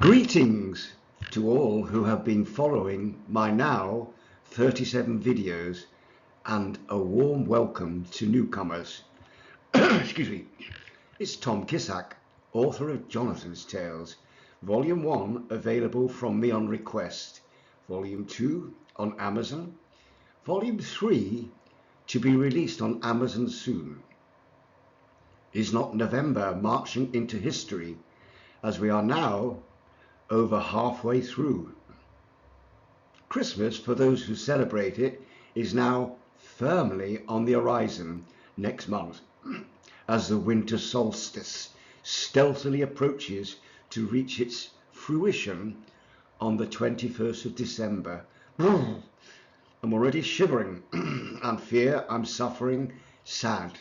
Greetings to all who have been following my now 37 videos, and a warm welcome to newcomers. Excuse me. It's Tom Kissack, author of Jonathan's Tales, Volume 1 available from me on request, Volume 2 on Amazon, Volume 3 to be released on Amazon soon. Is not November marching into history, as we are now over halfway through? Christmas, for those who celebrate it, is now firmly on the horizon next month, as the winter solstice stealthily approaches to reach its fruition on the 21st of December. I'm already shivering and fear I'm suffering SAD,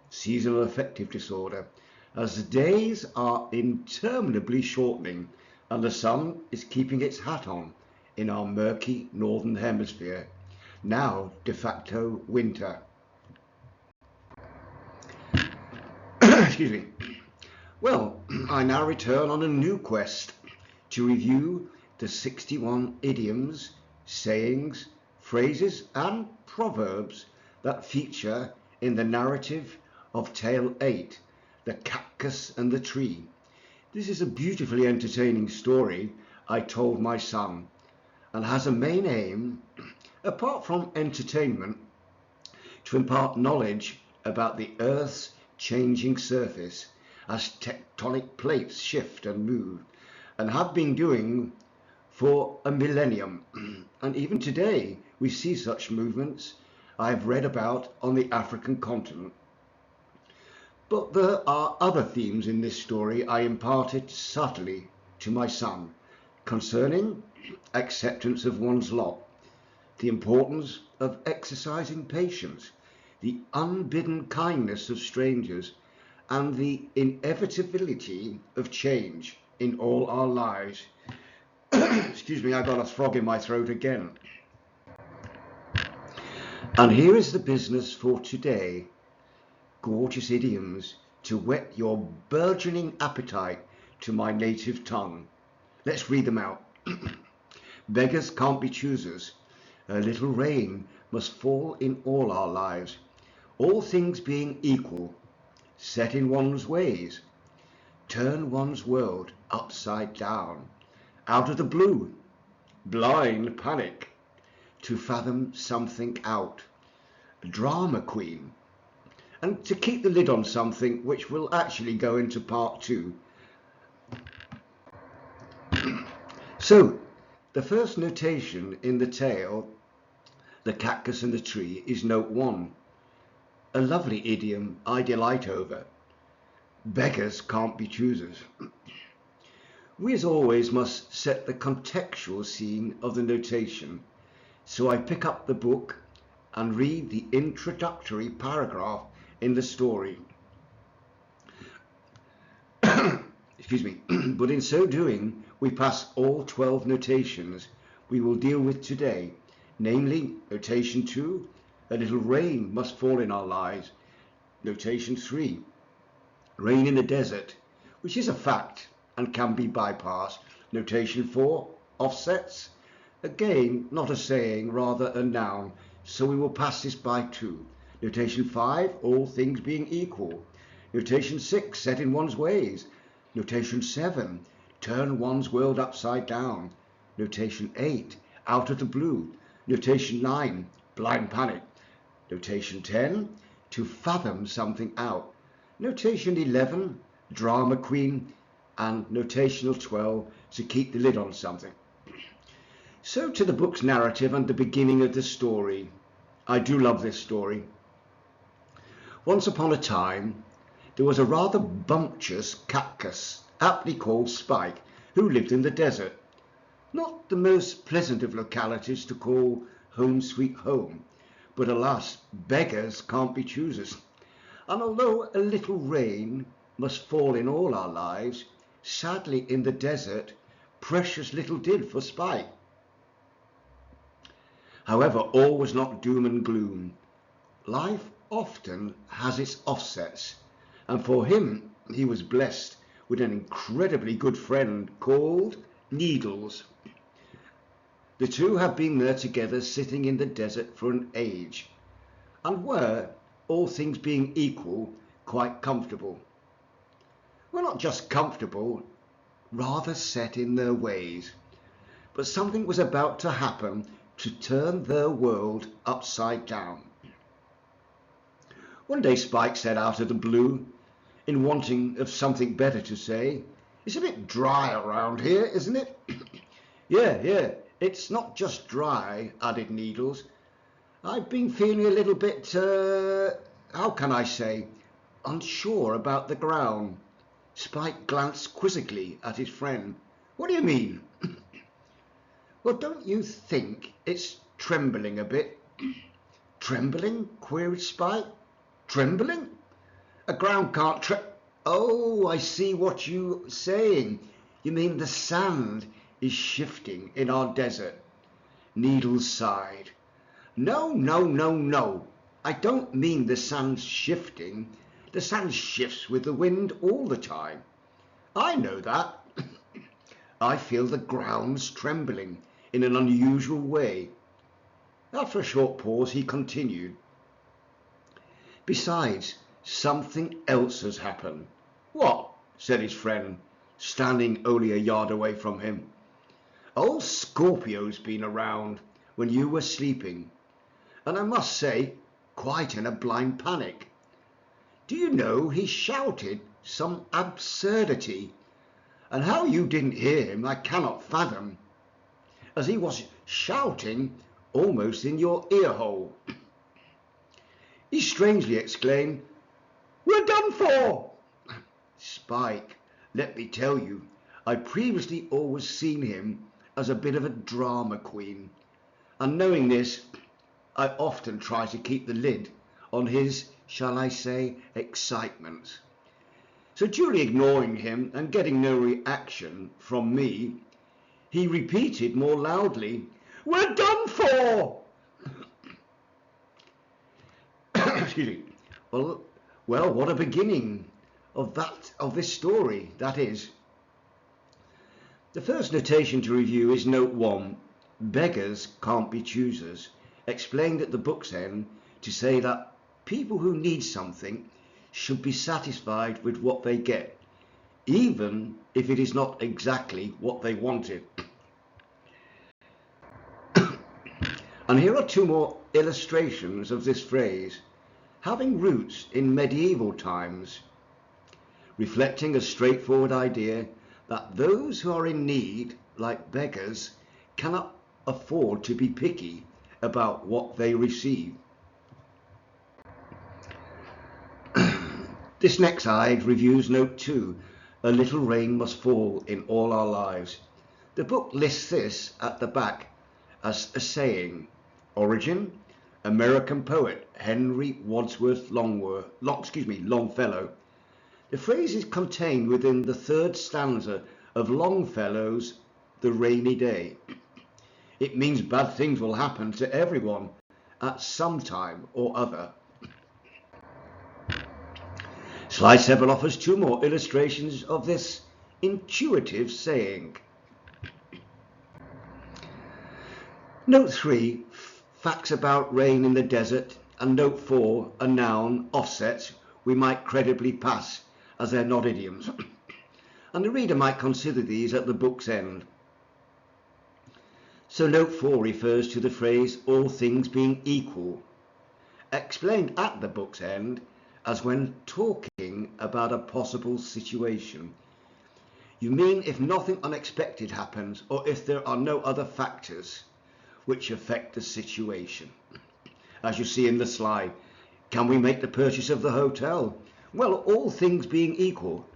seasonal affective disorder, as the days are interminably shortening and the sun is keeping its hat on in our murky northern hemisphere, now de facto winter. Excuse me. Well, I now return on a new quest to review the 61 idioms, sayings, phrases and proverbs that feature in the narrative of Tale 8, The Cactus and the Tree. This is a beautifully entertaining story I told my son, and has a main aim, apart from entertainment, to impart knowledge about the Earth's changing surface as tectonic plates shift and move, and have been doing for a millennium. And even today we see such movements I have read about on the African continent. But there are other themes in this story I imparted subtly to my son concerning acceptance of one's lot, the importance of exercising patience, the unbidden kindness of strangers, and the inevitability of change in all our lives. Excuse me, I got a frog in my throat again. And here is the business for today. Gorgeous idioms to whet your burgeoning appetite to my native tongue. Let's read them out. Beggars can't be choosers. A little rain must fall in all our lives. All things being equal, set in one's ways. Turn one's world upside down. Out of the blue, blind panic. To fathom something out. Drama queen. And to keep the lid on something which will actually go into part 2. So, the first notation in the tale, The Cactus and the Tree, is note 1. A lovely idiom I delight over. Beggars can't be choosers. We as always must set the contextual scene of the notation, so I pick up the book and read the introductory paragraph in the story. Excuse me. But in so doing, we pass all 12 notations we will deal with today, namely notation 2, a little rain must fall in our lives, notation 3, rain in the desert, which is a fact and can be bypassed, notation 4, offsets, again not a saying, rather a noun, so we will pass this by too. Notation 5, all things being equal. Notation 6, set in one's ways. Notation 7, turn one's world upside down. Notation 8, out of the blue. Notation 9, blind panic. Notation 10, to fathom something out. Notation 11, drama queen. And notational 12, to keep the lid on something. So to the book's narrative and the beginning of the story. I do love this story. Once upon a time, there was a rather bumptious cactus, aptly called Spike, who lived in the desert. Not the most pleasant of localities to call home sweet home, but alas, beggars can't be choosers. And although a little rain must fall in all our lives, sadly in the desert, precious little did for Spike. However, all was not doom and gloom. Life often has its offsets, and for him he was blessed with an incredibly good friend called Needles. The two have been there together, sitting in the desert for an age, and were, all things being equal, quite comfortable. Well, not just comfortable, rather set in their ways. But something was about to happen to turn their world upside down. One day Spike said out of the blue, in wanting of something better to say, "It's a bit dry around here, isn't it?" Yeah, it's not just dry," added Needles. "I've been feeling a little bit, how can I say, unsure about the ground." Spike glanced quizzically at his friend. "What do you mean?" "Well, don't you think it's trembling a bit?" "Trembling?" queried Spike. "Trembling? A ground can't Oh, I see what you're saying. You mean the sand is shifting in our desert." Needles sighed. No. I don't mean the sand's shifting. The sand shifts with the wind all the time. I know that. I feel the ground's trembling in an unusual way." After a short pause, he continued, "Besides, something else has happened." "What?" said his friend, standing only a yard away from him. "Old Scorpio's been around when you were sleeping, and I must say, quite in a blind panic. Do you know he shouted some absurdity, and how you didn't hear him I cannot fathom, as he was shouting almost in your ear hole. He strangely exclaimed, 'We're done for!' Spike, let me tell you, I previously always seen him as a bit of a drama queen, and knowing this, I often try to keep the lid on his, shall I say, excitements. So duly ignoring him and getting no reaction from me, he repeated more loudly, 'We're done for!' Excuse me. Well, what a beginning of this story that is. The first notation to review is note 1. Beggars can't be choosers, explained at the book's end to say that people who need something should be satisfied with what they get, even if it is not exactly what they wanted. And here are two more illustrations of this phrase, having roots in medieval times, reflecting a straightforward idea that those who are in need, like beggars, cannot afford to be picky about what they receive. This next side reviews note 2, a little rain must fall in all our lives. The book lists this at the back as a saying. Origin, American poet Henry Wadsworth Longfellow. The phrase is contained within the third stanza of Longfellow's The Rainy Day. It means bad things will happen to everyone at some time or other. Slide 7 offers two more illustrations of this intuitive saying. Note 3, facts about rain in the desert, and note 4, a noun, offsets, we might credibly pass as they're not idioms. And the reader might consider these at the book's end. So note 4 refers to the phrase all things being equal, explained at the book's end as when talking about a possible situation. You mean if nothing unexpected happens, or if there are no other factors which affect the situation. As you see in the slide, can we make the purchase of the hotel? Well, all things being equal.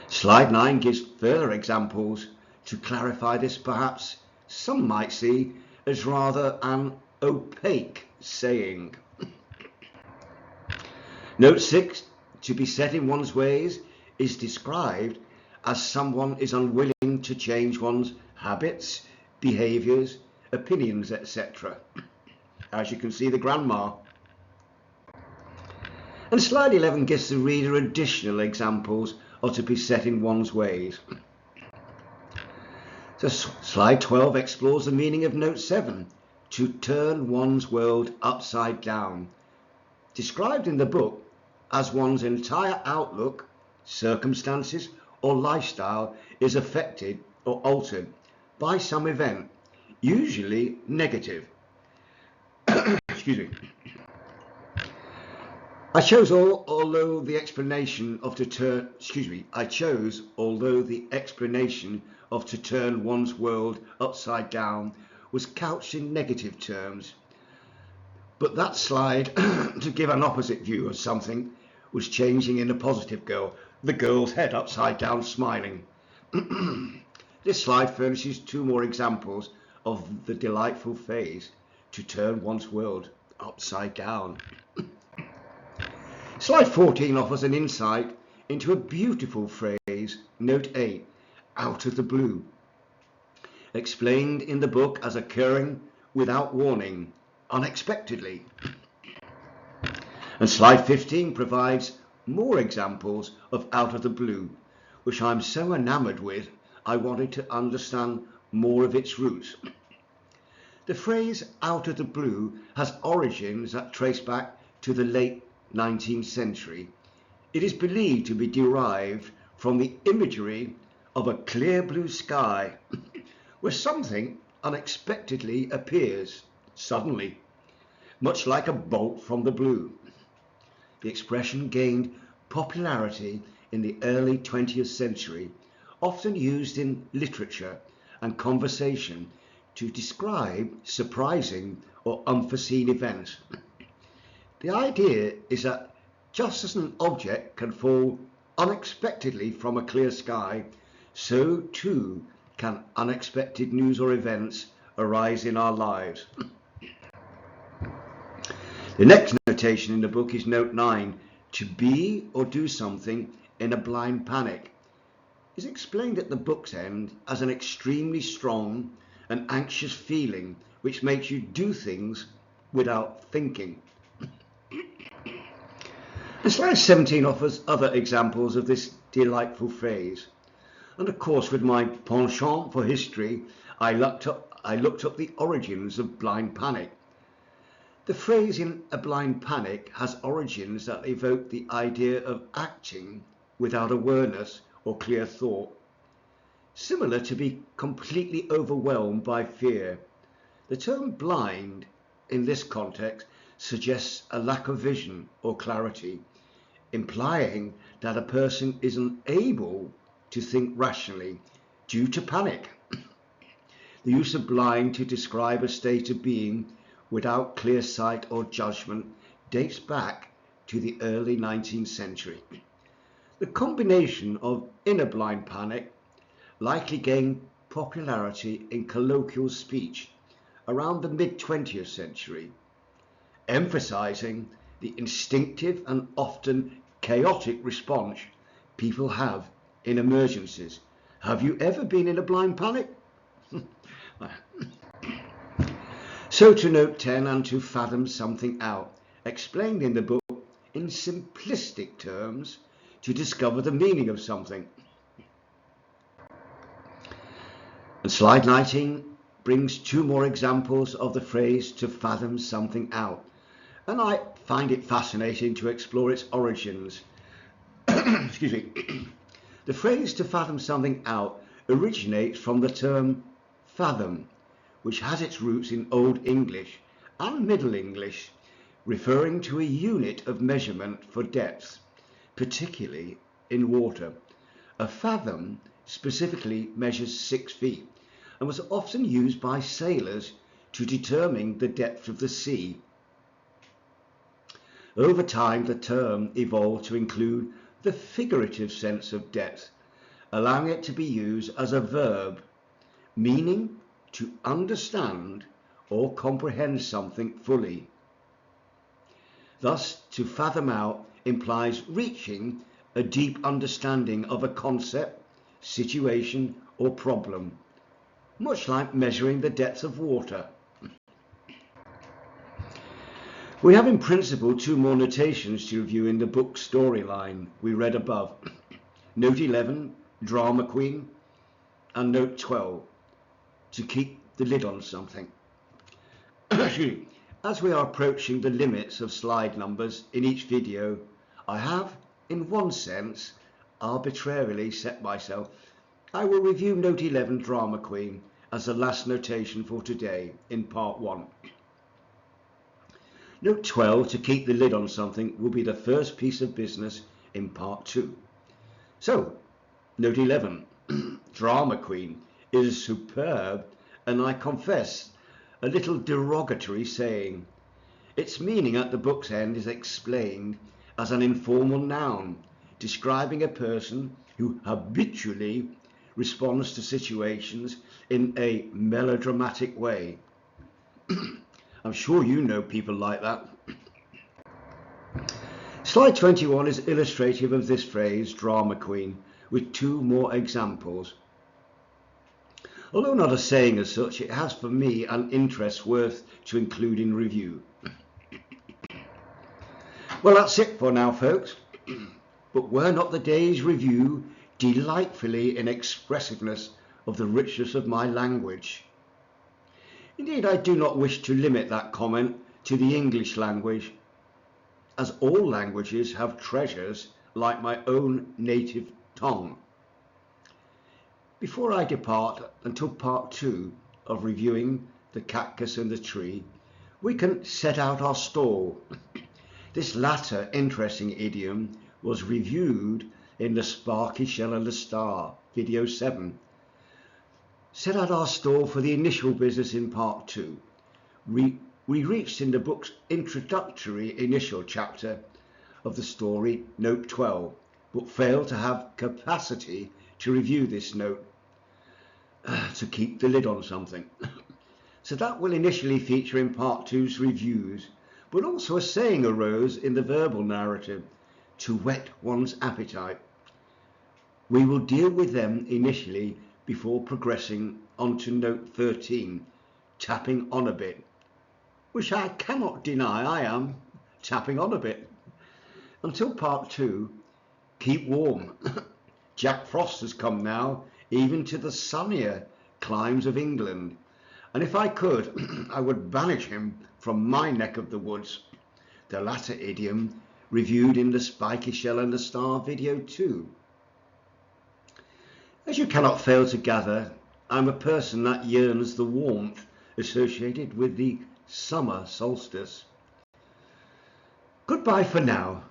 Slide 9 gives further examples to clarify this. Perhaps some might see as rather an opaque saying. Note 6, to be set in one's ways is described as someone is unwilling to change one's habits, behaviours, opinions, etc. As you can see, the grandma. And slide 11 gives the reader additional examples of to be set in one's ways. So slide 12 explores the meaning of note 7, to turn one's world upside down, described in the book as one's entire outlook, circumstances or lifestyle is affected or altered by some event, usually negative. Excuse me. I chose although the explanation of to turn one's world upside down was couched in negative terms. But that slide, to give an opposite view of something, was changing in a positive the girl's head upside down smiling. This slide furnishes two more examples of the delightful phrase, to turn one's world upside down. Slide 14 offers an insight into a beautiful phrase, note 8, out of the blue, explained in the book as occurring without warning, unexpectedly. And slide 15 provides more examples of out of the blue, which I'm so enamored with, I wanted to understand more of its roots. The phrase out of the blue has origins that trace back to the late 19th century. It is believed to be derived from the imagery of a clear blue sky where something unexpectedly appears suddenly, much like a bolt from the blue. The expression gained popularity in the early 20th century, often used in literature and conversation to describe surprising or unforeseen events. The idea is that just as an object can fall unexpectedly from a clear sky, so too can unexpected news or events arise in our lives. The next notation in the book is note 9, to be or do something in a blind panic. Is explained at the book's end as an extremely strong and anxious feeling which makes you do things without thinking. And slide 17 offers other examples of this delightful phrase. And of course, with my penchant for history, I looked up the origins of blind panic. The phrase in a blind panic has origins that evoke the idea of acting without awareness or clear thought, similar to be completely overwhelmed by fear. The term blind in this context suggests a lack of vision or clarity, implying that a person isn't able to think rationally due to panic. The use of blind to describe a state of being without clear sight or judgment dates back to the early 19th century. The combination of inner blind panic likely gained popularity in colloquial speech around the mid-20th century, emphasizing the instinctive and often chaotic response people have in emergencies. Have you ever been in a blind panic? So to note 10 and to fathom something out, explained in the book in simplistic terms to discover the meaning of something. And slide 19 brings two more examples of the phrase to fathom something out, and I find it fascinating to explore its origins. Excuse me. The phrase to fathom something out originates from the term fathom, which has its roots in Old English and Middle English, referring to a unit of measurement for depth, particularly in water. A fathom specifically measures 6 feet and was often used by sailors to determine the depth of the sea. Over time, the term evolved to include the figurative sense of depth, allowing it to be used as a verb, meaning to understand or comprehend something fully. Thus, to fathom out implies reaching a deep understanding of a concept, situation, or problem, much like measuring the depth of water. We have in principle two more notations to review in the book storyline we read above. Note 11, Drama Queen, and Note 12, to keep the lid on something. As we are approaching the limits of slide numbers in each video, I have, in one sense, arbitrarily set myself. I will review Note 11, Drama Queen, as the last notation for today in part 1. Note 12, to keep the lid on something, will be the first piece of business in part 2. So, Note 11, Drama Queen, is superb, and I confess a little derogatory saying. Its meaning at the book's end is explained as an informal noun describing a person who habitually responds to situations in a melodramatic way. I'm sure you know people like that. Slide 21 is illustrative of this phrase, Drama Queen, with two more examples. Although not a saying as such, it has for me an interest worth to include in review. Well, that's it for now, folks. But were not the day's review delightfully in expressiveness of the richness of my language? Indeed, I do not wish to limit that comment to the English language, as all languages have treasures like my own native tongue. Before I depart until part 2 of reviewing the cactus and the tree, we can set out our stall. This latter interesting idiom was reviewed in the Sparky Shell and the Star, video 7. Set out our stall for the initial business in part 2. We reached in the book's introductory initial chapter of the story, Note 12, but failed to have capacity to review this note, to keep the lid on something. So that will initially feature in part 2's reviews, but also a saying arose in the verbal narrative, to whet one's appetite. We will deal with them initially before progressing on to Note 13, tapping on a bit, which I cannot deny I am tapping on a bit. Until part 2, keep warm. Jack Frost has come now, even to the sunnier climes of England, and if I could, I would banish him from my neck of the woods. The latter idiom reviewed in the Spiky Shell and the Star video 2. As you cannot fail to gather, I'm a person that yearns the warmth associated with the summer solstice. Goodbye for now.